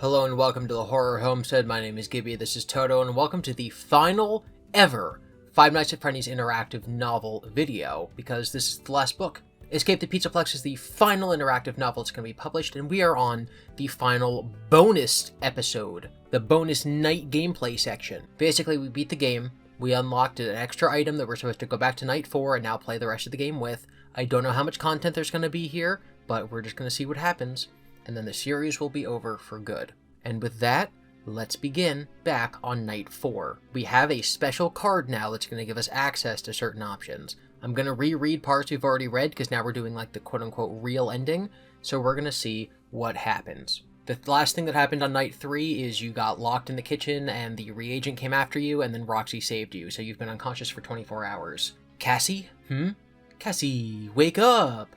Hello and welcome to the Horror Homestead. My name is GiBi, this is Toto, and welcome to the final ever Five Nights at Freddy's interactive novel video, because this is the last book. Escape the Pizzaplex is the final interactive novel that's going to be published, and we are on the final bonus episode, the bonus night gameplay section. Basically, we beat the game, we unlocked an extra item that we're supposed to go back to night 4 and now play the rest of the game with. I don't know how much content there's going to be here, but we're just going to see what happens. And then the series will be over for good. And with that, let's begin back on night 4. We have a special card now that's going to give us access to certain options. I'm going to reread parts we've already read, because now we're doing like the quote-unquote real ending, so we're going to see what happens. The last thing that happened on night 3 is you got locked in the kitchen and the reagent came after you, and then Roxy saved you, so you've been unconscious for 24 hours. Cassie? Cassie, wake up!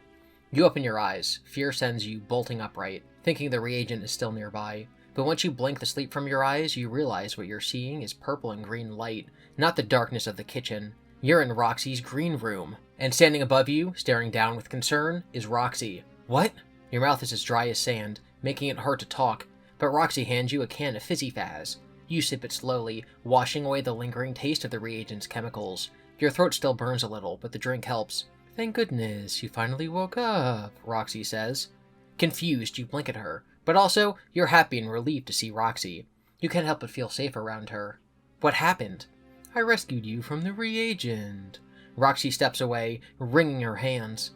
You open your eyes. Fear sends you bolting upright, thinking the reagent is still nearby. But once you blink the sleep from your eyes, you realize what you're seeing is purple and green light, not the darkness of the kitchen. You're in Roxy's green room. And standing above you, staring down with concern, is Roxy. What? Your mouth is as dry as sand, making it hard to talk, but Roxy hands you a can of Fizzy Faz. You sip it slowly, washing away the lingering taste of the reagent's chemicals. Your throat still burns a little, but the drink helps. Thank goodness, you finally woke up, Roxy says. Confused, you blink at her, but also, you're happy and relieved to see Roxy. You can't help but feel safe around her. What happened? I rescued you from the reagent. Roxy steps away, wringing her hands.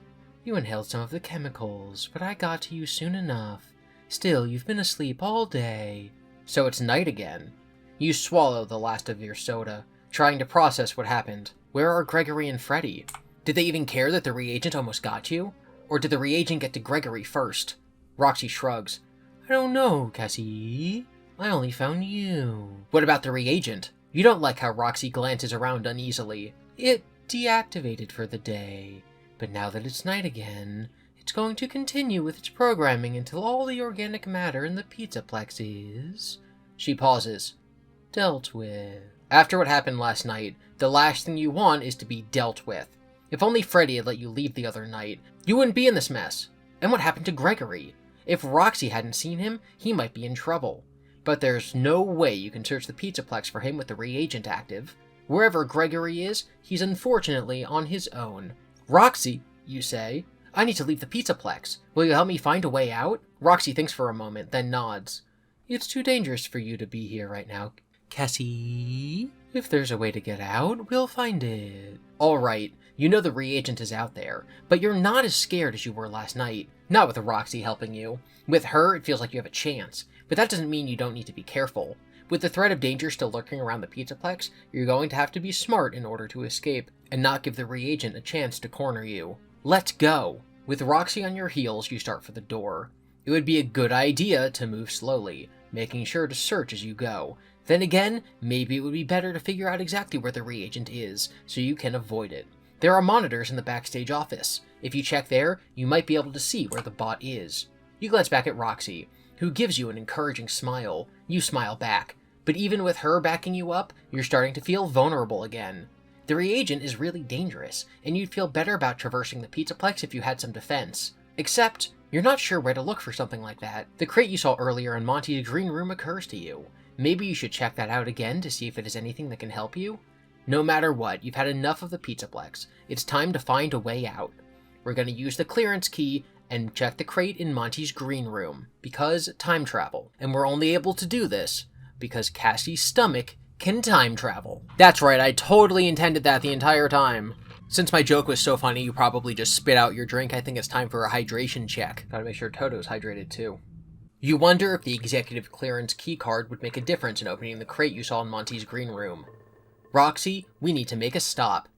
You inhaled some of the chemicals, but I got to you soon enough. Still, you've been asleep all day. So it's night again. You swallow the last of your soda, trying to process what happened. Where are Gregory and Freddy? Did they even care that the reagent almost got you? Or did the reagent get to Gregory first? Roxy shrugs. I don't know, Cassie. I only found you. What about the reagent? You don't like how Roxy glances around uneasily. It deactivated for the day. But now that it's night again, it's going to continue with its programming until all the organic matter in the Pizzaplex is... She pauses. Dealt with. After what happened last night, the last thing you want is to be dealt with. If only Freddy had let you leave the other night, you wouldn't be in this mess. And what happened to Gregory? If Roxy hadn't seen him, he might be in trouble. But there's no way you can search the Pizzaplex for him with the reagent active. Wherever Gregory is, he's unfortunately on his own. Roxy, you say, I need to leave the Pizzaplex. Will you help me find a way out? Roxy thinks for a moment, then nods. It's too dangerous for you to be here right now, Cassie. If there's a way to get out, we'll find it. Alright, you know the reagent is out there, but you're not as scared as you were last night. Not with Roxy helping you. With her, it feels like you have a chance, but that doesn't mean you don't need to be careful. With the threat of danger still lurking around the Pizzaplex, you're going to have to be smart in order to escape, and not give the reagent a chance to corner you. Let's go! With Roxy on your heels, you start for the door. It would be a good idea to move slowly, making sure to search as you go. Then again, maybe it would be better to figure out exactly where the reagent is, so you can avoid it. There are monitors in the backstage office. If you check there, you might be able to see where the bot is. You glance back at Roxy, who gives you an encouraging smile. You smile back. But even with her backing you up, you're starting to feel vulnerable again. The reagent is really dangerous, and you'd feel better about traversing the Pizzaplex if you had some defense. Except, you're not sure where to look for something like that. The crate you saw earlier in Monty's green room occurs to you. Maybe you should check that out again to see if it is anything that can help you? No matter what, you've had enough of the Pizzaplex. It's time to find a way out. We're going to use the clearance key and check the crate in Monty's green room, because time travel. And we're only able to do this because Cassie's stomach can time travel. That's right, I totally intended that the entire time. Since my joke was so funny, you probably just spit out your drink. I think it's time for a hydration check. Gotta make sure Toto's hydrated too. You wonder if the executive clearance key card would make a difference in opening the crate you saw in Monty's green room. Roxy, we need to make a stop.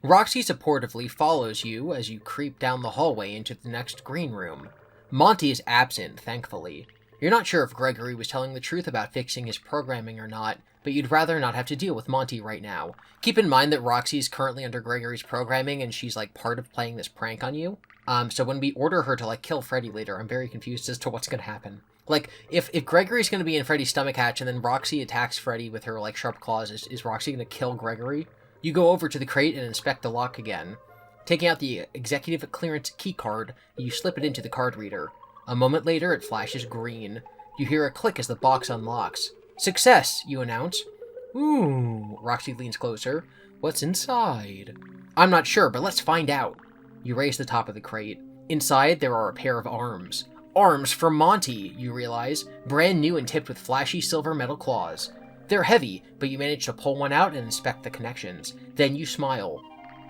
Roxy supportively follows you as you creep down the hallway into the next green room. Monty is absent, thankfully. You're not sure if Gregory was telling the truth about fixing his programming or not, but you'd rather not have to deal with Monty right now. Keep in mind that Roxy is currently under Gregory's programming and she's like part of playing this prank on you. So when we order her to like kill Freddy later, I'm very confused as to what's gonna happen. Like, if Gregory's gonna be in Freddy's stomach hatch and then Roxy attacks Freddy with her like sharp claws, is Roxy gonna kill Gregory? You go over to the crate and inspect the lock again. Taking out the executive clearance key card, you slip it into the card reader. A moment later, it flashes green. You hear a click as the box unlocks. Success, you announce. Ooh, Roxy leans closer. What's inside? I'm not sure, but let's find out. You raise the top of the crate. Inside, there are a pair of arms. Arms from Monty, you realize, brand new and tipped with flashy silver metal claws. They're heavy, but you manage to pull one out and inspect the connections. Then you smile.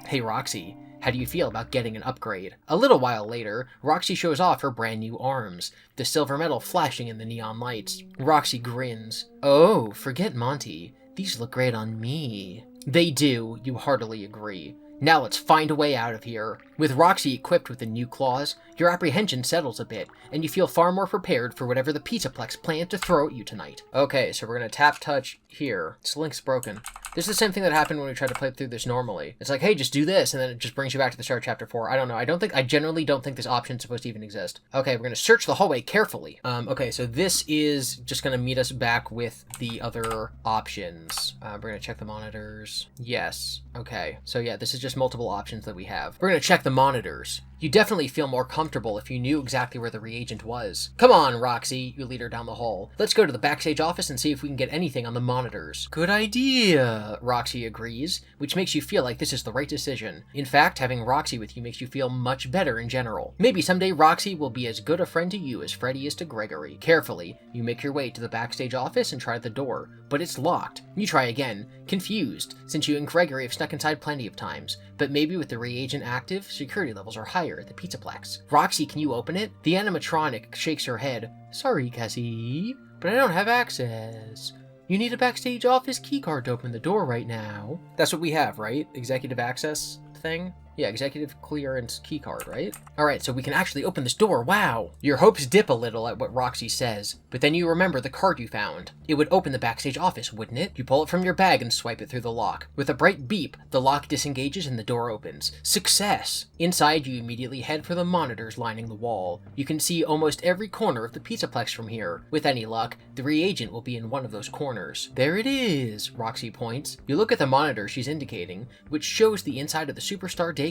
Hey Roxy, how do you feel about getting an upgrade? A little while later, Roxy shows off her brand new arms, the silver metal flashing in the neon lights. Roxy grins. Oh, forget Monty. These look great on me. They do, you heartily agree. Now let's find a way out of here. With Roxy equipped with the new claws, your apprehension settles a bit, and you feel far more prepared for whatever the Pizzaplex planned to throw at you tonight. Okay, so we're gonna tap touch here. This link's broken. This is the same thing that happened when we tried to play through this normally. It's like, hey, just do this, and then it just brings you back to the start of chapter 4. I don't know. I generally don't think this option's supposed to even exist. Okay, we're gonna search the hallway carefully. Okay, so this is just gonna meet us back with the other options. We're gonna check the monitors. Yes. Okay, so yeah, this is just multiple options that we have. We're gonna check the monitors. You definitely feel more comfortable if you knew exactly where the reagent was. Come on, Roxy, you lead her down the hall. Let's go to the backstage office and see if we can get anything on the monitors. Good idea, Roxy agrees, which makes you feel like this is the right decision. In fact, having Roxy with you makes you feel much better in general. Maybe someday Roxy will be as good a friend to you as Freddy is to Gregory. Carefully, you make your way to the backstage office and try the door, but it's locked. You try again, confused, since you and Gregory have snuck inside plenty of times, but maybe with the reagent active, security levels are higher at the Pizzaplex. Roxy, can you open it? The animatronic shakes her head. Sorry, Cassie, but I don't have access. You need a backstage office keycard to open the door right now. That's what we have, right? Executive access thing? Yeah, executive clearance keycard, right? Alright, so we can actually open this door, wow! Your hopes dip a little at what Roxy says, but then you remember the card you found. It would open the backstage office, wouldn't it? You pull it from your bag and swipe it through the lock. With a bright beep, the lock disengages and the door opens. Success! Inside, you immediately head for the monitors lining the wall. You can see almost every corner of the Pizzaplex from here. With any luck, the reagent will be in one of those corners. There it is, Roxy points. You look at the monitor she's indicating, which shows the inside of the Superstar daycare.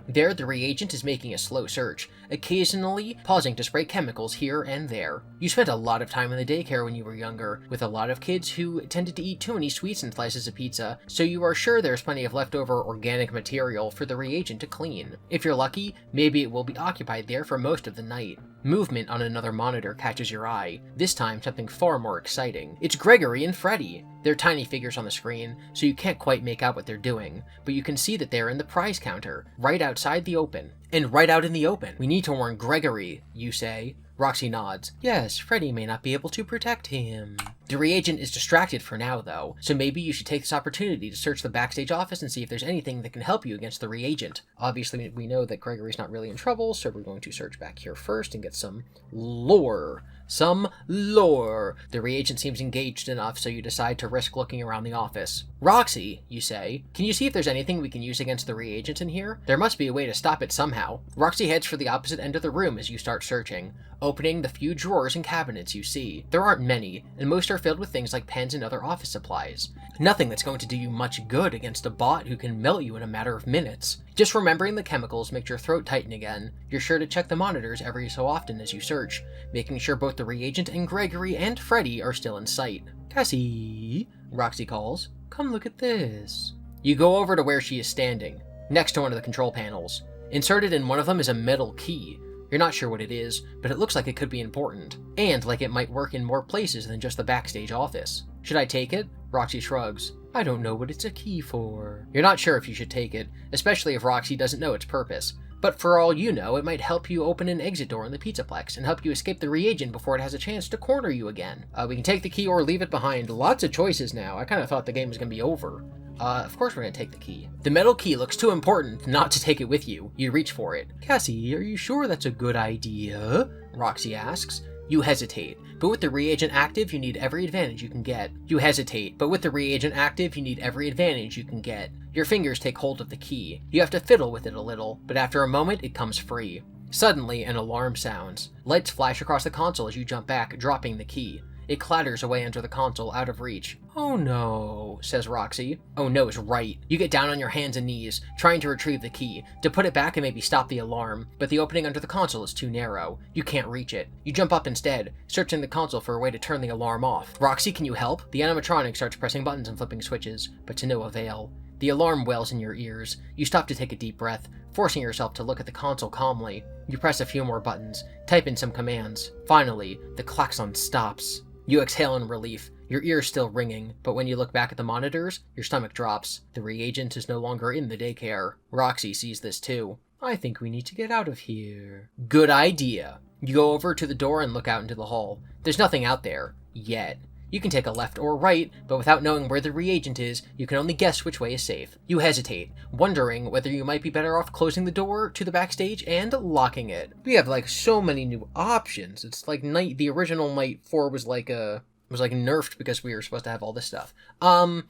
There, the reagent is making a slow search, occasionally pausing to spray chemicals here and there. You spent a lot of time in the daycare when you were younger, with a lot of kids who tended to eat too many sweets and slices of pizza, so you are sure there's plenty of leftover organic material for the reagent to clean. If you're lucky, maybe it will be occupied there for most of the night. Movement on another monitor catches your eye, this time something far more exciting. It's Gregory and Freddy. They're tiny figures on the screen, so you can't quite make out what they're doing, but you can see that they're in the prize counter, right outside the open. And right out in the open, we need to warn Gregory, you say. Roxy nods. Yes, Freddy may not be able to protect him. The reagent is distracted for now, though, so maybe you should take this opportunity to search the backstage office and see if there's anything that can help you against the reagent. Obviously, we know that Gregory's not really in trouble, so we're going to search back here first and get some lore. Some lore. The reagent seems engaged enough, so you decide to risk looking around the office. Roxy, you say, can you see if there's anything we can use against the reagent in here? There must be a way to stop it somehow. Roxy heads for the opposite end of the room as you start searching, opening the few drawers and cabinets you see. There aren't many, and most are filled with things like pens and other office supplies. Nothing that's going to do you much good against a bot who can melt you in a matter of minutes. Just remembering the chemicals makes your throat tighten again. You're sure to check the monitors every so often as you search, making sure both the reagent and Gregory and Freddy are still in sight. Cassie, Roxy calls, come look at this. You go over to where she is standing, next to one of the control panels. Inserted in one of them is a metal key. You're not sure what it is, but it looks like it could be important, and like it might work in more places than just the backstage office. Should I take it? Roxy shrugs. I don't know what it's a key for. You're not sure if you should take it, especially if Roxy doesn't know its purpose. But for all you know, it might help you open an exit door in the Pizzaplex and help you escape the reagent before it has a chance to corner you again. We can take the key or leave it behind. Lots of choices now. I kind of thought the game was going to be over. Of course we're going to take the key. The metal key looks too important not to take it with you. You reach for it. Cassie, are you sure that's a good idea? Roxy asks. You hesitate, but with the reagent active, you need every advantage you can get. You hesitate, but with the reagent active, you need every advantage you can get. Your fingers take hold of the key. You have to fiddle with it a little, but after a moment, it comes free. Suddenly, an alarm sounds. Lights flash across the console as you jump back, dropping the key. It clatters away under the console, out of reach. "Oh no," says Roxy. "Oh no" is right. You get down on your hands and knees, trying to retrieve the key, to put it back and maybe stop the alarm, but the opening under the console is too narrow. You can't reach it. You jump up instead, searching the console for a way to turn the alarm off. "Roxy, can you help?" The animatronic starts pressing buttons and flipping switches, but to no avail. The alarm wails in your ears. You stop to take a deep breath, forcing yourself to look at the console calmly. You press a few more buttons, type in some commands. Finally, the klaxon stops. You exhale in relief, your ears still ringing, but when you look back at the monitors, your stomach drops. The reagent is no longer in the daycare. Roxy sees this too. "I think we need to get out of here." Good idea. You go over to the door and look out into the hall. There's nothing out there. Yet. You can take a left or right, but without knowing where the reagent is, you can only guess which way is safe. You hesitate, wondering whether you might be better off closing the door to the backstage and locking it. We have so many new options. It's like the original Night 4 was nerfed because we were supposed to have all this stuff.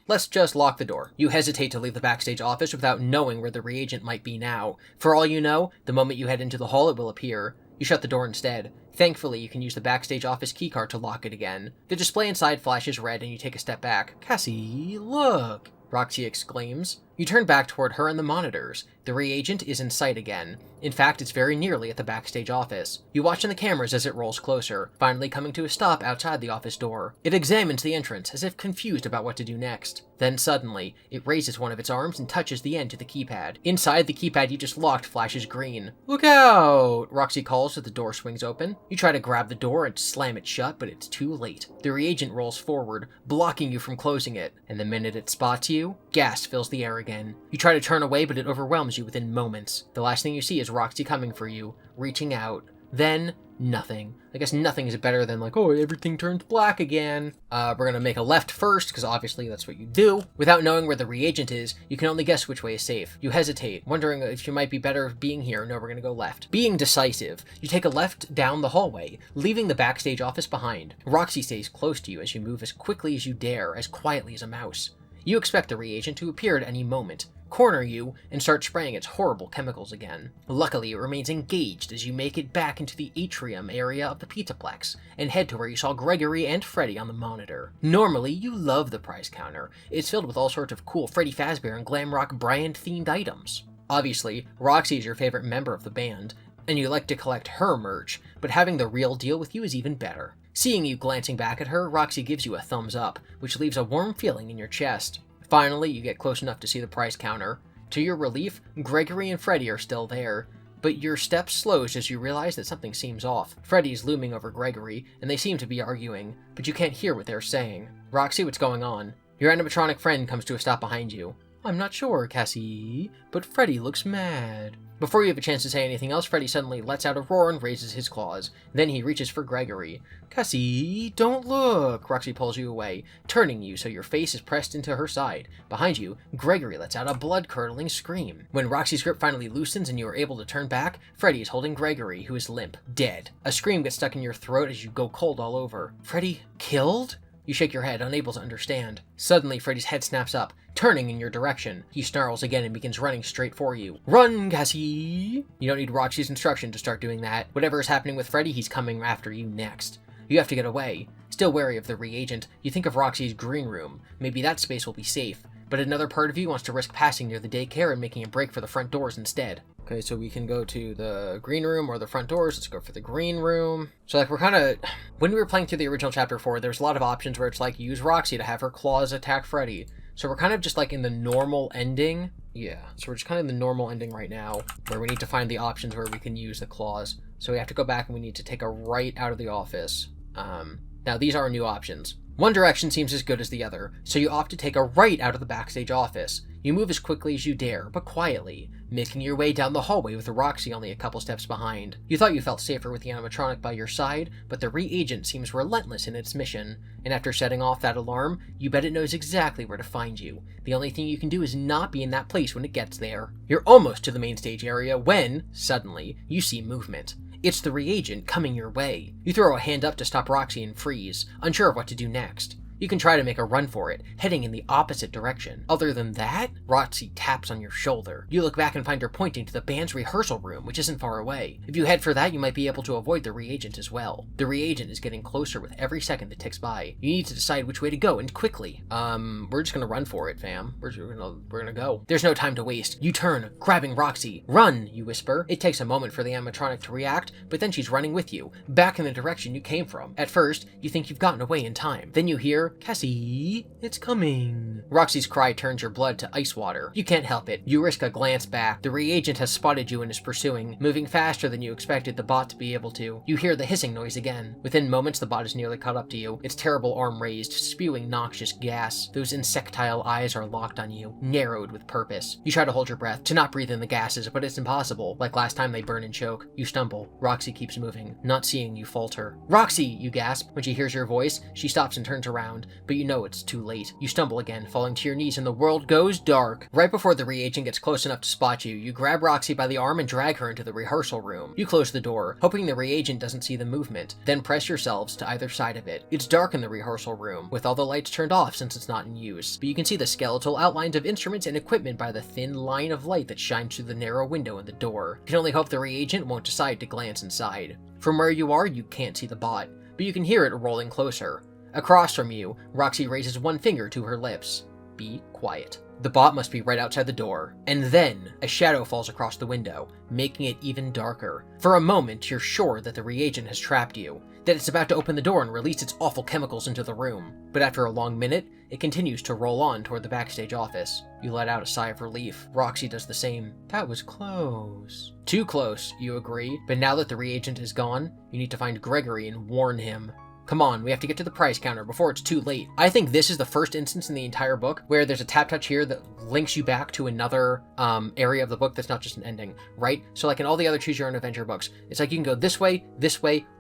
Let's just lock the door. You hesitate to leave the backstage office without knowing where the reagent might be now. For all you know, the moment you head into the hall, it will appear. You shut the door instead. Thankfully, you can use the backstage office keycard to lock it again. The display inside flashes red and you take a step back. "Cassie, look!" Roxy exclaims. You turn back toward her and the monitors. The reagent is in sight again. In fact, it's very nearly at the backstage office. You watch in the cameras as it rolls closer, finally coming to a stop outside the office door. It examines the entrance, as if confused about what to do next. Then suddenly, it raises one of its arms and touches the end to the keypad. Inside, the keypad you just locked flashes green. "Look out!" Roxy calls as the door swings open. You try to grab the door and slam it shut, but it's too late. The reagent rolls forward, blocking you from closing it, and the minute it spots you, gas fills the air again. You try to turn away, but it overwhelms you within moments. The last thing you see is Roxy coming for you, reaching out. Then, nothing. I guess nothing is better than oh, everything turns black again. We're gonna make a left first, because obviously that's what you do. Without knowing where the reagent is, you can only guess which way is safe. You hesitate, wondering if you might be better being here. No, we're gonna go left. Being decisive, you take a left down the hallway, leaving the backstage office behind. Roxy stays close to you as you move as quickly as you dare, as quietly as a mouse. You expect the reagent to appear at any moment, corner you, and start spraying its horrible chemicals again. Luckily, it remains engaged as you make it back into the atrium area of the Pizzaplex, and head to where you saw Gregory and Freddy on the monitor. Normally, you love the prize counter. It's filled with all sorts of cool Freddy Fazbear and glam rock brand-themed items. Obviously, Roxy is your favorite member of the band, and you like to collect her merch, but having the real deal with you is even better. Seeing you glancing back at her, Roxy gives you a thumbs up, which leaves a warm feeling in your chest. Finally, you get close enough to see the price counter. To your relief, Gregory and Freddy are still there, but your step slows as you realize that something seems off. Freddy's looming over Gregory, and they seem to be arguing, but you can't hear what they're saying. Roxy, what's going on? Your animatronic friend comes to a stop behind you. "I'm not sure, Cassie, but Freddy looks mad." Before you have a chance to say anything else, Freddy suddenly lets out a roar and raises his claws. Then he reaches for Gregory. "Cassie, don't look!" Roxy pulls you away, turning you so your face is pressed into her side. Behind you, Gregory lets out a blood-curdling scream. When Roxy's grip finally loosens and you are able to turn back, Freddy is holding Gregory, who is limp, dead. A scream gets stuck in your throat as you go cold all over. Freddy killed? You shake your head, unable to understand. Suddenly, Freddy's head snaps up, turning in your direction. He snarls again and begins running straight for you. "Run, Cassie!" You don't need Roxy's instruction to start doing that. Whatever is happening with Freddy, he's coming after you next. You have to get away. Still wary of the reagent, you think of Roxy's green room. Maybe that space will be safe. But another part of you wants to risk passing near the daycare and making a break for the front doors instead. Okay, so we can go to the green room or the front doors. Let's go for the green room. So we're kind of... When we were playing through the original Chapter 4, there's a lot of options where it's use Roxy to have her claws attack Freddy. So we're kind of just in the normal ending. Yeah, so we're just kind of in the normal ending right now, where we need to find the options where we can use the claws. So we have to go back and we need to take a right out of the office. Now these are new options. One direction seems as good as the other, so you opt to take a right out of the backstage office. You move as quickly as you dare, but quietly, making your way down the hallway with Roxy only a couple steps behind. You thought you felt safer with the animatronic by your side, but the reagent seems relentless in its mission, and after setting off that alarm, you bet it knows exactly where to find you. The only thing you can do is not be in that place when it gets there. You're almost to the main stage area when, suddenly, you see movement. It's the reagent coming your way. You throw a hand up to stop Roxy and freeze, unsure of what to do next. You can try to make a run for it, heading in the opposite direction. Other than that, Roxy taps on your shoulder. You look back and find her pointing to the band's rehearsal room, which isn't far away. If you head for that, you might be able to avoid the reagent as well. The reagent is getting closer with every second that ticks by. You need to decide which way to go, and quickly. We're just gonna run for it, fam. We're gonna go. There's no time to waste. You turn, grabbing Roxy. Run, you whisper. It takes a moment for the animatronic to react, but then she's running with you, back in the direction you came from. At first, you think you've gotten away in time. Then you hear, Cassie, it's coming. Roxy's cry turns your blood to ice water. You can't help it. You risk a glance back. The reagent has spotted you and is pursuing, moving faster than you expected the bot to be able to. You hear the hissing noise again. Within moments, the bot is nearly caught up to you, its terrible arm raised, spewing noxious gas. Those insectile eyes are locked on you, narrowed with purpose. You try to hold your breath, to not breathe in the gases, but it's impossible. Like last time, they burn and choke. You stumble. Roxy keeps moving. Not seeing you falter. Roxy, you gasp. When she hears your voice, she stops and turns around, but you know it's too late. You stumble again, falling to your knees, and the world goes dark. Right before the reagent gets close enough to spot you, you grab Roxy by the arm and drag her into the rehearsal room. You close the door, hoping the reagent doesn't see the movement, then press yourselves to either side of it. It's dark in the rehearsal room, with all the lights turned off since it's not in use, but you can see the skeletal outlines of instruments and equipment by the thin line of light that shines through the narrow window in the door. You can only hope the reagent won't decide to glance inside. From where you are, you can't see the bot, but you can hear it rolling closer. Across from you, Roxy raises one finger to her lips. Be quiet. The bot must be right outside the door. And then, a shadow falls across the window, making it even darker. For a moment, you're sure that the reagent has trapped you, that it's about to open the door and release its awful chemicals into the room. But after a long minute, it continues to roll on toward the backstage office. You let out a sigh of relief. Roxy does the same. That was close. Too close, you agree, but now that the reagent is gone, you need to find Gregory and warn him. Come on, we have to get to the prize counter before it's too late. I think this is the first instance in the entire book where there's a tap touch here that links you back to another area of the book that's not just an ending, right? So like in all the other choose your own adventure books, it's like you can go this way,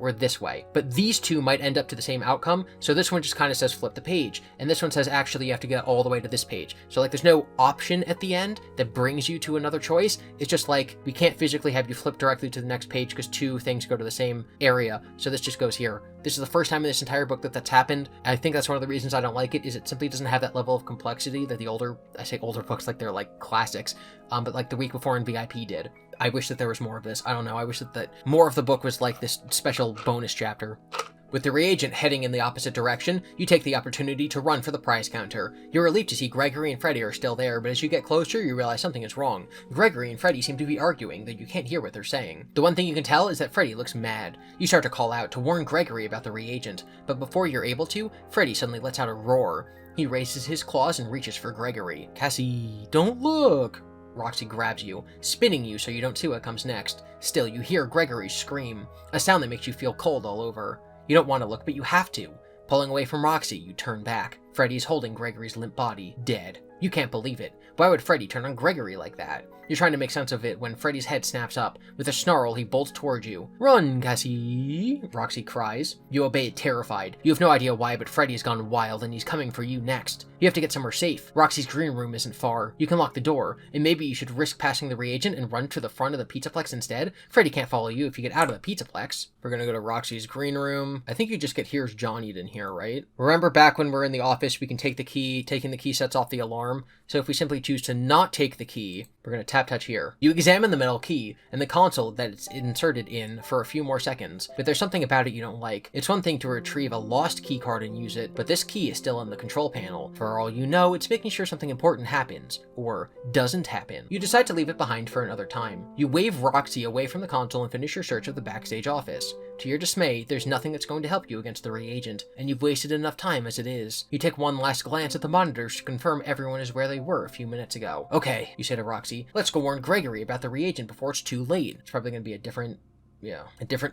or this way. But these two might end up to the same outcome. So this one just kind of says flip the page. And this one says actually you have to get all the way to this page. So like there's no option at the end that brings you to another choice. It's just like we can't physically have you flip directly to the next page because two things go to the same area. So this just goes here. This is the first time in this entire book that that's happened. I think that's one of the reasons I don't like it, is it simply doesn't have that level of complexity that the older, I say older books like they're like classics, but like The Week Before in VIP did. I wish that there was more of this. I don't know. I wish that more of the book was like this special bonus chapter. With the reagent heading in the opposite direction, you take the opportunity to run for the prize counter. You're relieved to see Gregory and Freddy are still there, but as you get closer, you realize something is wrong. Gregory and Freddy seem to be arguing, though you can't hear what they're saying. The one thing you can tell is that Freddy looks mad. You start to call out to warn Gregory about the reagent, but before you're able to, Freddy suddenly lets out a roar. He raises his claws and reaches for Gregory. Cassie, don't look! Roxy grabs you, spinning you so you don't see what comes next. Still, you hear Gregory scream, a sound that makes you feel cold all over. You don't want to look, but you have to. Pulling away from Roxy, you turn back. Freddy's holding Gregory's limp body, dead. You can't believe it. Why would Freddy turn on Gregory like that? You're trying to make sense of it when Freddy's head snaps up. With a snarl, he bolts towards you. Run, Cassie! Roxy cries. You obey it terrified. You have no idea why, but Freddy has gone wild and he's coming for you next. You have to get somewhere safe. Roxy's green room isn't far. You can lock the door, and maybe you should risk passing the reagent and run to the front of the Pizzaplex instead. Freddy can't follow you if you get out of the Pizzaplex. We're gonna go to Roxy's green room. I think you just get Here's Johnny in here, right? Remember back when we're in the office, we can take the key. Taking the key sets off the alarm. So if we simply choose to not take the key, we're going to tap touch here. You examine the metal key and the console that it's inserted in for a few more seconds, but there's something about it you don't like. It's one thing to retrieve a lost key card and use it, but this key is still in the control panel. For all you know, it's making sure something important happens, or doesn't happen. You decide to leave it behind for another time. You wave Roxy away from the console and finish your search of the backstage office. To your dismay, there's nothing that's going to help you against the reagent, and you've wasted enough time as it is. You take one last glance at the monitors to confirm everyone is where they were a few minutes ago. Okay, you say to Roxy, let's go warn Gregory about the reagent before it's too late. It's probably going to be a different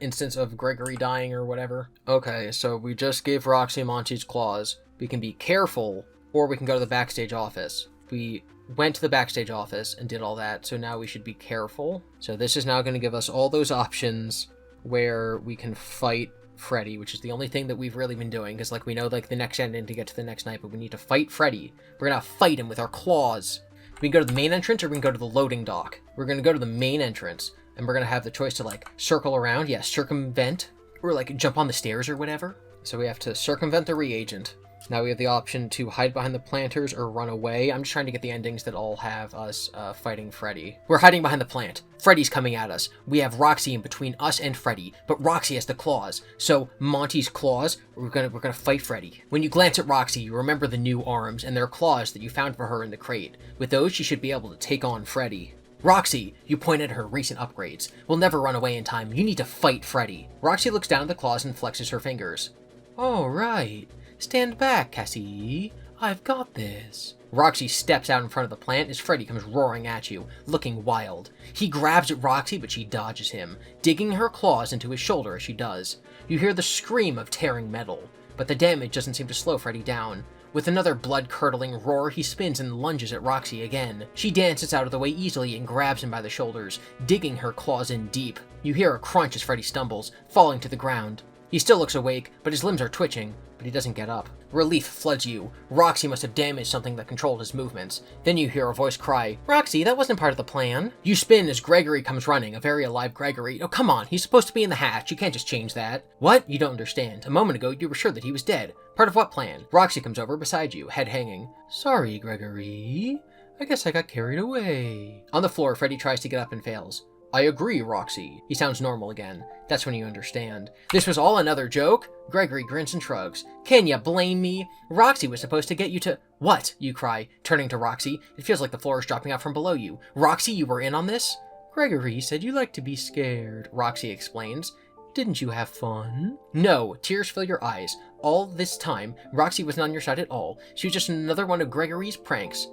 instance of Gregory dying or whatever. Okay, so we just gave Roxy Monty's claws. We can be careful, or we can go to the backstage office. We went to the backstage office and did all that, so now we should be careful. So this is now going to give us all those options where we can fight Freddy, which is the only thing that we've really been doing, because like we know like the next ending to get to the next night, but we need to fight Freddy. We're gonna fight him with our claws. We can go to the main entrance or we can go to the loading dock. We're gonna go to the main entrance, and we're gonna have the choice to like circle around, circumvent, or like jump on the stairs or whatever. So we have to circumvent the reagent. Now we have the option to hide behind the planters or run away. I'm just trying to get the endings that all have us fighting Freddy. We're hiding behind the plant. Freddy's coming at us. We have Roxy in between us and Freddy, but Roxy has the claws. So Monty's claws, we're gonna fight Freddy. When you glance at Roxy, you remember the new arms and their claws that you found for her in the crate. With those, she should be able to take on Freddy. Roxy, you point at her recent upgrades. We'll never run away in time. You need to fight Freddy. Roxy looks down at the claws and flexes her fingers. All right. Stand back, Cassie. I've got this. Roxy steps out in front of the plant as Freddy comes roaring at you, looking wild. He grabs at Roxy, but she dodges him, digging her claws into his shoulder as she does. You hear the scream of tearing metal, but the damage doesn't seem to slow Freddy down. With another blood-curdling roar, he spins and lunges at Roxy again. She dances out of the way easily and grabs him by the shoulders, digging her claws in deep. You hear a crunch as Freddy stumbles, falling to the ground. He still looks awake, but his limbs are twitching, but he doesn't get up. Relief floods you. Roxy must have damaged something that controlled his movements. Then you hear a voice cry, "Roxy, that wasn't part of the plan." You spin as Gregory comes running, a very alive Gregory. Oh, come on, he's supposed to be in the hatch. You can't just change that. What? You don't understand. A moment ago, you were sure that he was dead. Part of what plan? Roxy comes over beside you, head hanging. Sorry, Gregory. I guess I got carried away. On the floor, Freddy tries to get up and fails. I agree, Roxy. He sounds normal again. That's when you understand. This was all another joke? Gregory grins and shrugs. Can ya blame me? Roxy was supposed to get you to— What? You cry, turning to Roxy. It feels like the floor is dropping out from below you. Roxy, you were in on this? Gregory said you like to be scared, Roxy explains. Didn't you have fun? No, tears fill your eyes. All this time, Roxy wasn't on your side at all. She was just another one of Gregory's pranks.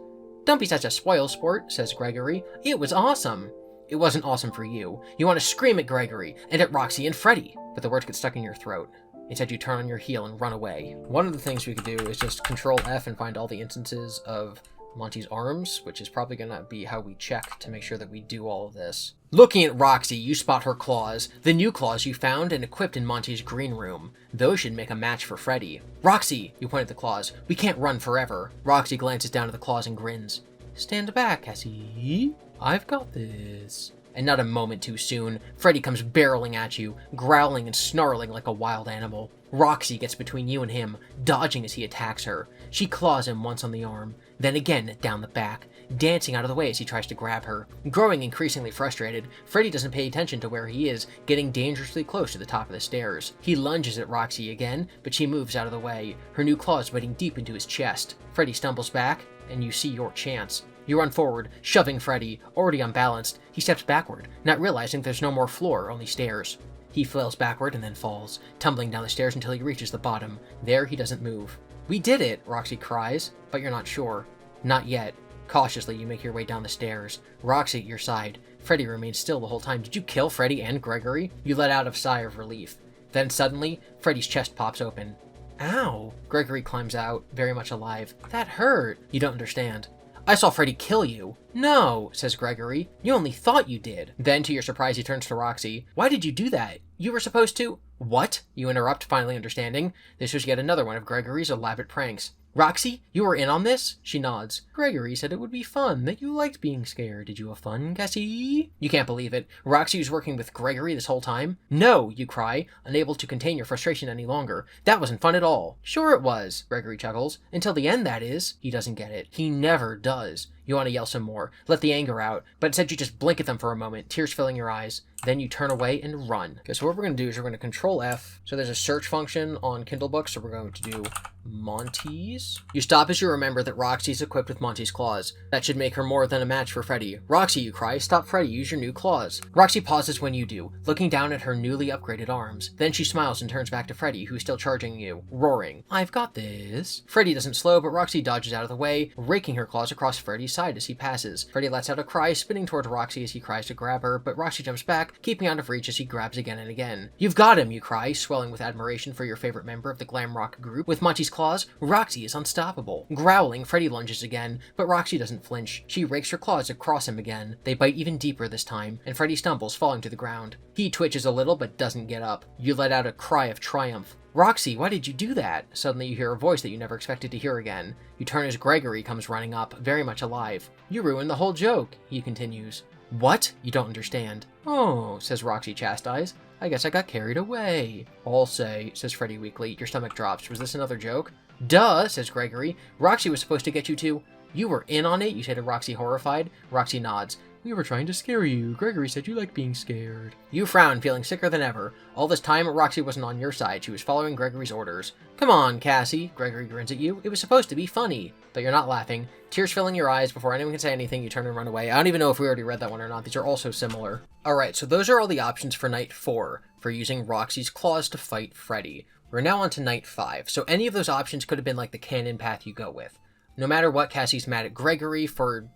Don't be such a spoil sport, says Gregory. It was awesome. It wasn't awesome for you. You want to scream at Gregory, and at Roxy and Freddy, but the words get stuck in your throat. Instead, you turn on your heel and run away. One of the things we could do is just Control F and find all the instances of Monty's arms, which is probably going to be how we check to make sure that we do all of this. Looking at Roxy, you spot her claws, the new claws you found and equipped in Monty's green room. Those should make a match for Freddy. Roxy, you point at the claws. We can't run forever. Roxy glances down at the claws and grins. Stand back, Cassie. I've got this. And not a moment too soon, Freddy comes barreling at you, growling and snarling like a wild animal. Roxy gets between you and him, dodging as he attacks her. She claws him once on the arm, then again down the back, dancing out of the way as he tries to grab her. Growing increasingly frustrated, Freddy doesn't pay attention to where he is, getting dangerously close to the top of the stairs. He lunges at Roxy again, but she moves out of the way, her new claws biting deep into his chest. Freddy stumbles back, and you see your chance. You run forward, shoving Freddy, already unbalanced. He steps backward, not realizing there's no more floor, only stairs. He flails backward and then falls, tumbling down the stairs until he reaches the bottom. There, he doesn't move. We did it, Roxy cries, but you're not sure. Not yet. Cautiously, you make your way down the stairs. Roxy at your side. Freddy remains still the whole time. Did you kill Freddy and Gregory? You let out a sigh of relief. Then suddenly, Freddy's chest pops open. Ow! Gregory climbs out, very much alive. That hurt. You don't understand. I saw Freddy kill you. No, says Gregory. You only thought you did. Then, to your surprise, he turns to Roxy. Why did you do that? You were supposed to— What? You interrupt, finally understanding. This was yet another one of Gregory's elaborate pranks. Roxy, you were in on this? She nods. Gregory said it would be fun, that you liked being scared. Did you have fun, Cassie? You can't believe it. Roxy was working with Gregory this whole time? No, you cry, unable to contain your frustration any longer. That wasn't fun at all. Sure it was, Gregory chuckles. Until the end, that is. He doesn't get it. He never does. You want to yell some more, let the anger out, but instead you just blink at them for a moment, tears filling your eyes. Then you turn away and run. Okay, so what we're going to do is we're going to Control F. So there's a search function on Kindle books, so we're going to do Monty's. You stop as you remember that Roxy's equipped with Monty's claws. That should make her more than a match for Freddy. Roxy, you cry, stop Freddy, use your new claws. Roxy pauses when you do, looking down at her newly upgraded arms. Then she smiles and turns back to Freddy, who's still charging you, roaring. I've got this. Freddy doesn't slow, but Roxy dodges out of the way, raking her claws across Freddy's side as he passes. Freddy lets out a cry, spinning toward Roxy as he cries to grab her, but Roxy jumps back, keeping out of reach as he grabs again and again. You've got him, you cry, swelling with admiration for your favorite member of the glam rock group. With Monty's claws, Roxy is unstoppable. Growling, Freddy lunges again, but Roxy doesn't flinch. She rakes her claws across him again. They bite even deeper this time, and Freddy stumbles, falling to the ground. He twitches a little, but doesn't get up. You let out a cry of triumph. Roxy, why did you do that? Suddenly you hear a voice that you never expected to hear again. You turn as Gregory comes running up, very much alive. You ruined the whole joke, he continues. What? You don't understand. Oh, says Roxy chastised. I guess I got carried away. I'll say, says Freddy weakly. Your stomach drops. Was this another joke? Duh, says Gregory. Roxy was supposed to get you too. You were in on it, you say to Roxy, horrified. Roxy nods. We were trying to scare you. Gregory said you like being scared. You frown, feeling sicker than ever. All this time, Roxy wasn't on your side. She was following Gregory's orders. Come on, Cassie. Gregory grins at you. It was supposed to be funny. But you're not laughing. Tears filling your eyes. Before anyone can say anything, you turn and run away. I don't even know if we already read that one or not. These are all so similar. Alright, so those are all the options for Night 4 for using Roxy's claws to fight Freddy. We're now on to Night 5. So any of those options could have been like the canon path you go with. No matter what, Cassie's mad at Gregory for,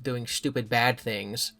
doing stupid bad things.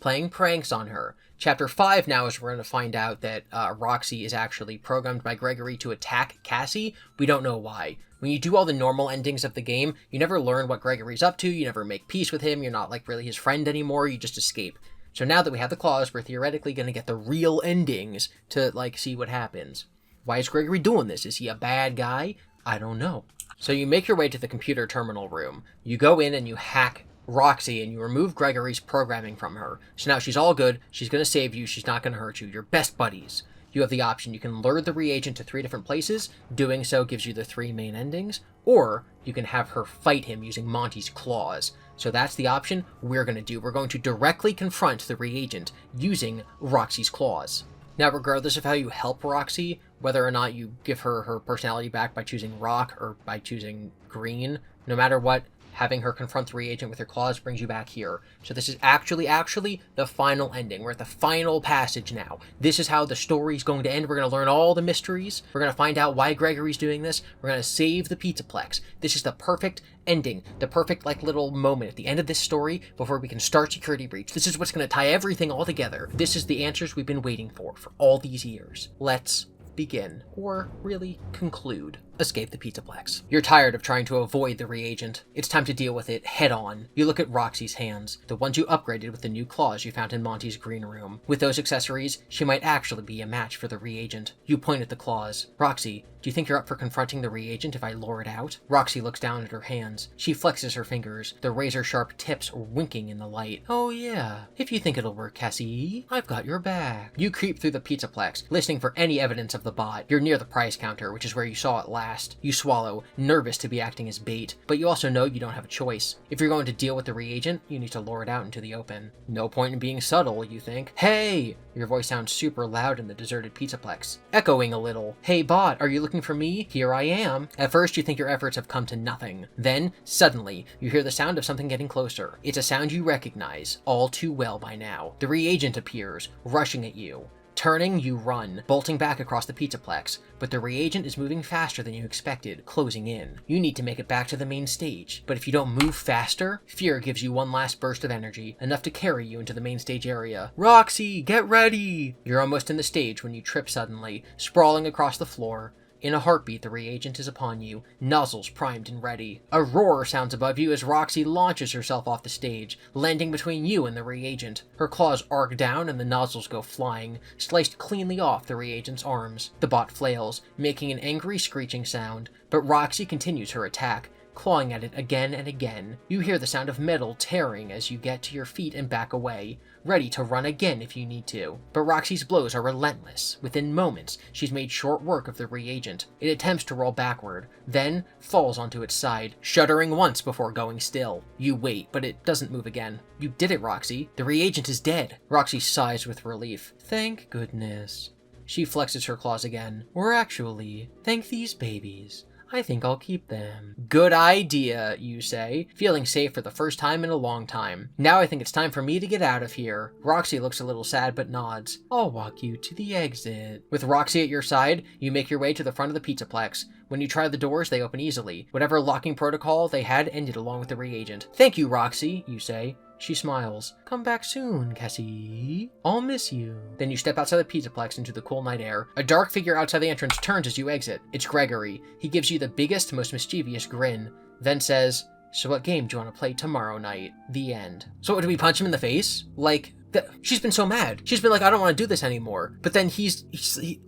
Playing pranks on her. Chapter 5 now is we're going to find out that Roxy is actually programmed by Gregory to attack Cassie. We don't know why. When you do all the normal endings of the game, you never learn what Gregory's up to, you never make peace with him, you're not like really his friend anymore, you just escape. So now that we have the claws, we're theoretically going to get the real endings to see what happens. Why is Gregory doing this? Is he a bad guy? I don't know. So you make your way to the computer terminal room. You go in and you hack Roxy, and you remove Gregory's programming from her. So now she's all good, she's going to save you, she's not going to hurt you, you're best buddies. You have the option, you can lure the reagent to 3 different places, doing so gives you the 3 main endings, or you can have her fight him using Monty's claws. So that's the option we're going to do. We're going to directly confront the reagent using Roxy's claws. Now, regardless of how you help Roxy, whether or not you give her her personality back by choosing rock or by choosing green, no matter what, having her confront the reagent with her claws brings you back here. So this is actually the final ending. We're at the final passage now. This is how the story's going to end. We're going to learn all the mysteries. We're going to find out why Gregory's doing this. We're going to save the Pizzaplex. This is the perfect ending. The perfect, little moment at the end of this story before we can start Security Breach. This is what's going to tie everything all together. This is the answers we've been waiting for all these years. Let's begin, or really conclude. Escape the Pizzaplex. You're tired of trying to avoid the reagent. It's time to deal with it head on. You look at Roxy's hands, the ones you upgraded with the new claws you found in Monty's green room. With those accessories, she might actually be a match for the reagent. You point at the claws. Roxy, do you think you're up for confronting the reagent if I lure it out? Roxy looks down at her hands. She flexes her fingers, the razor-sharp tips winking in the light. Oh yeah, if you think it'll work, Cassie, I've got your back. You creep through the Pizzaplex, listening for any evidence of the bot. You're near the prize counter, which is where you saw it last. You swallow, nervous to be acting as bait, but you also know you don't have a choice. If you're going to deal with the reagent, you need to lure it out into the open. No point in being subtle, you think. Hey! Your voice sounds super loud in the deserted Pizzaplex, echoing a little. Hey bot, are you looking for me? Here I am. At first, you think your efforts have come to nothing. Then, suddenly, you hear the sound of something getting closer. It's a sound you recognize, all too well by now. The reagent appears, rushing at you. Turning, you run, bolting back across the Pizzaplex, but the reagent is moving faster than you expected, closing in. You need to make it back to the main stage, but if you don't move faster, fear gives you one last burst of energy, enough to carry you into the main stage area. Roxy, get ready! You're almost in the stage when you trip suddenly, sprawling across the floor. In a heartbeat, the reagent is upon you, nozzles primed and ready. A roar sounds above you as Roxy launches herself off the stage, landing between you and the reagent. Her claws arc down and the nozzles go flying, sliced cleanly off the reagent's arms. The bot flails, making an angry screeching sound, but Roxy continues her attack, clawing at it again and again. You hear the sound of metal tearing as you get to your feet and back away, ready to run again if you need to. But Roxy's blows are relentless. Within moments, she's made short work of the reagent. It attempts to roll backward, then falls onto its side, shuddering once before going still. You wait, but it doesn't move again. You did it, Roxy. The reagent is dead. Roxy sighs with relief. Thank goodness. She flexes her claws again. Or actually, thank these babies. I think I'll keep them. Good idea, you say, feeling safe for the first time in a long time. Now I think it's time for me to get out of here. Roxy looks a little sad but nods. I'll walk you to the exit. With Roxy at your side, you make your way to the front of the Pizzaplex. When you try the doors, they open easily. Whatever locking protocol they had ended along with the reagent. Thank you, Roxy, you say. She smiles. Come back soon, Cassie. I'll miss you. Then you step outside the Pizzaplex into the cool night air. A dark figure outside the entrance turns as you exit. It's Gregory. He gives you the biggest, most mischievous grin, then says, so what game do you want to play tomorrow night? The end. So do we punch him in the face? Like, she's been so mad. She's been like, I don't want to do this anymore. But then he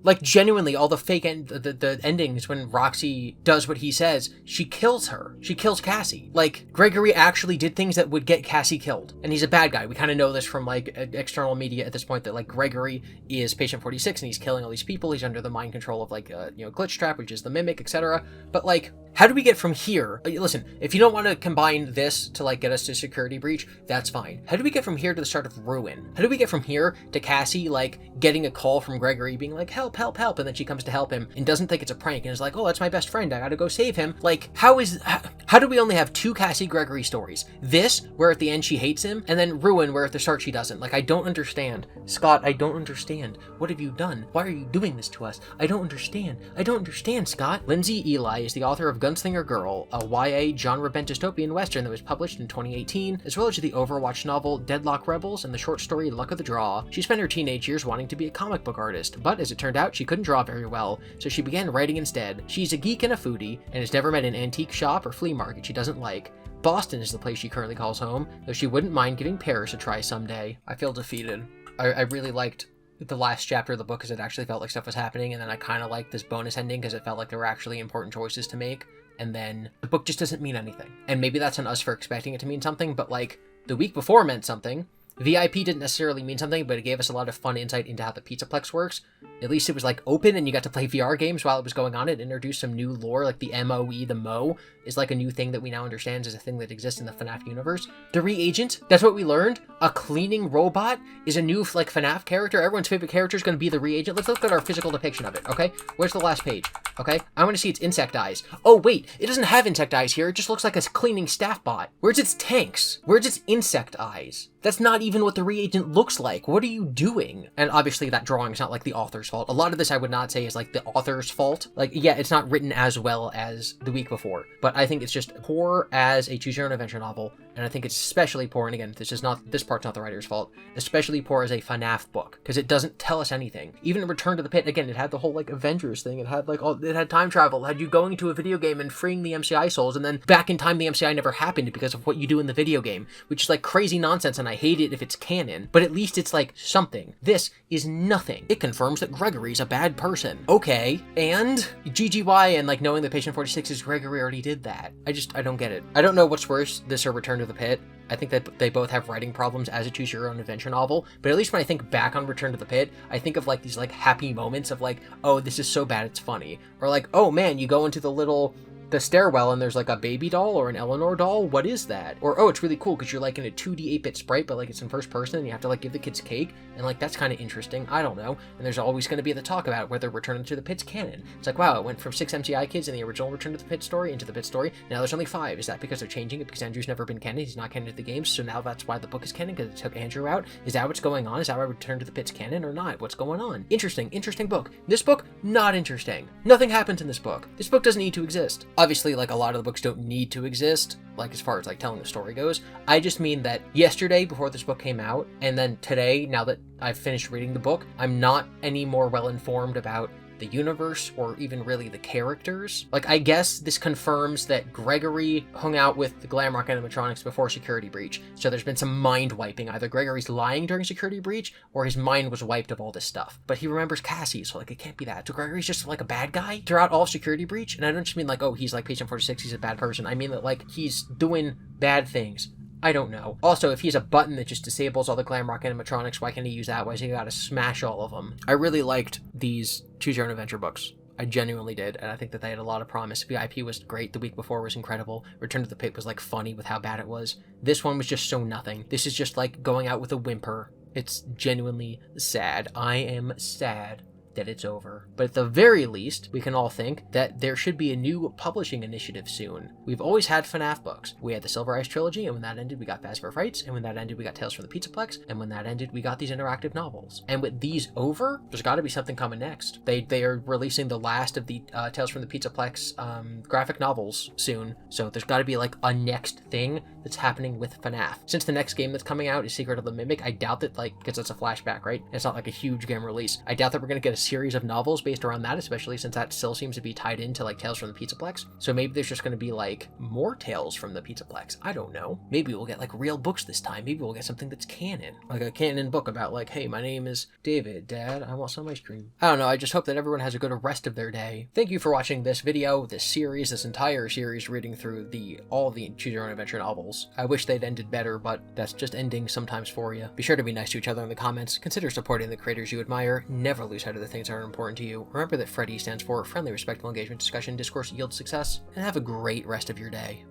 like, genuinely, all the fake the endings when Roxy does what he says, she kills her. She kills Cassie. Like, Gregory actually did things that would get Cassie killed. And he's a bad guy. We kind of know this from, like, external media at this point, that, like, Gregory is Patient 46 and he's killing all these people. He's under the mind control of, like, Glitch Trap, which is the Mimic, etc. But, like, how do we get from here? Listen, if you don't want to combine this to, like, get us to Security Breach, that's fine. How do we get from here to the start of Ruin? How do we get from here to Cassie, like, getting a call from Gregory being like, help, help, help, and then she comes to help him and doesn't think it's a prank and is like, oh, that's my best friend, I gotta go save him. Like, how do we only have 2 Cassie Gregory stories? This, where at the end she hates him, and then Ruin, where at the start she doesn't. Like, I don't understand. Scott, I don't understand. What have you done? Why are you doing this to us? I don't understand. I don't understand, Scott. Lindsay Eli is the author of Gunslinger Girl, a YA genre-bent dystopian western that was published in 2018, as well as the Overwatch novel Deadlock Rebels and the short story Luck of the Draw. She spent her teenage years wanting to be a comic book artist, but as it turned out, she couldn't draw very well, so she began writing instead. She's a geek and a foodie, and has never met an antique shop or flea market she doesn't like. Boston is the place she currently calls home, though she wouldn't mind giving Paris a try someday. I feel defeated. I really liked the last chapter of the book because it actually felt like stuff was happening, and then I kind of liked this bonus ending because it felt like there were actually important choices to make. And then the book just doesn't mean anything. And maybe that's on us for expecting it to mean something, but, like, the week before meant something. VIP didn't necessarily mean something, but it gave us a lot of fun insight into how the Pizzaplex works. At least it was, like, open and you got to play VR games while it was going on. It introduced some new lore, like the MOE, the Mo, is like a new thing that we now understand is a thing that exists in the FNAF universe. The reagent, that's what we learned. A cleaning robot is a new, like, FNAF character. Everyone's favorite character is going to be the reagent. Let's look at our physical depiction of it, okay? Where's the last page? Okay? I want to see its insect eyes. Oh, wait, it doesn't have insect eyes here. It just looks like a cleaning staff bot. Where's its tanks? Where's its insect eyes? That's not even what the reagent looks like. What are you doing? And obviously that drawing is not like the author's fault. A lot of this I would not say is like the author's fault. Like, yeah, it's not written as well as the week before, but I think it's just poor as a choose your own adventure novel. And I think it's especially poor, and again, this part's not the writer's fault, especially poor as a FNAF book, because it doesn't tell us anything. Even Return to the Pit, again, it had the whole, like, Avengers thing, it had time travel, it had you going to a video game and freeing the MCI souls, and then back in time the MCI never happened because of what you do in the video game, which is, like, crazy nonsense, and I hate it if it's canon, but at least it's, like, something. This is nothing. It confirms that Gregory's a bad person. Okay, and GGY and, like, knowing that Patient 46 is Gregory already did that. I don't get it. I don't know what's worse, this or Return to the Pit. I think that they both have writing problems as a choose your own adventure novel, but at least when I think back on Return to the Pit, I think of, like, these, like, happy moments of, like, oh, this is so bad it's funny, or, like, oh man, you go into the stairwell and there's, like, a baby doll or an Eleanor doll. What is that? Or, oh, it's really cool because you're, like, in a 2D 8-bit sprite, but, like, it's in first person and you have to, like, give the kids cake, and, like, that's kind of interesting. I don't know. And there's always going to be the talk about whether Return to the Pit's canon. It's like, wow, it went from 6 MCI kids in the original Return to the Pit story into the Pit story. Now there's only 5. Is that because they're changing it because Andrew's never been canon? He's not canon to the games, so now that's why the book is canon, because it took Andrew out? Is that what's going on? Is that why Return to the Pit's canon or not? What's going on? Interesting book. This book, not interesting. Nothing happens in this book. This book doesn't need to exist. Obviously, like, a lot of the books don't need to exist, like, as far as, like, telling the story goes. I just mean that yesterday, before this book came out, and then today, now that I've finished reading the book, I'm not any more well-informed about the universe or even really the characters. Like, I guess this confirms that Gregory hung out with the Glamrock animatronics before Security Breach, so there's been some mind wiping. Either Gregory's lying during Security Breach, or his mind was wiped of all this stuff. But he remembers Cassie, so, like, it can't be that. So Gregory's just, like, a bad guy throughout all of Security Breach? And I don't just mean, like, oh, he's like Patient 46, he's a bad person. I mean that, like, he's doing bad things. I don't know. Also, if he has a button that just disables all the Glamrock animatronics, why can't he use that? Why has he gotta smash all of them? I really liked these Choose Your Own Adventure books. I genuinely did, and I think that they had a lot of promise. VIP was great, the week before was incredible, Return to the Pit was, like, funny with how bad it was. This one was just so nothing. This is just, like, going out with a whimper. It's genuinely sad. I am sad that it's over. But at the very least, we can all think that there should be a new publishing initiative soon. We've always had FNAF books. We had the Silver Eyes trilogy, and when that ended, we got Fazbear Frights, and when that ended, we got Tales from the Pizzaplex, and when that ended, we got these interactive novels. And with these over, there's got to be something coming next. They are releasing the last of the Tales from the Pizzaplex graphic novels soon, so there's got to be, like, a next thing that's happening with FNAF. Since the next game that's coming out is Secret of the Mimic, I doubt that, like, because it's a flashback, right? It's not like a huge game release. I doubt that we're going to get a series of novels based around that, especially since that still seems to be tied into like Tales from the Pizzaplex. So maybe there's just going to be like more Tales from the Pizzaplex. I don't know. Maybe we'll get like real books this time. Maybe we'll get something that's canon, like a canon book about like, hey, my name is David, Dad, I want some ice cream. I don't know. I just hope that everyone has a good rest of their day. Thank you for watching this video, this series, this entire series, reading through all the Choose Your Own Adventure novels. I wish they'd ended better, but that's just ending sometimes for you. Be sure to be nice to each other in the comments. Consider supporting the creators you admire. Never lose sight of the things that are important to you. Remember that FREDDY stands for Friendly, Respectful Engagement, Discussion, Discourse Yields Success, and have a great rest of your day.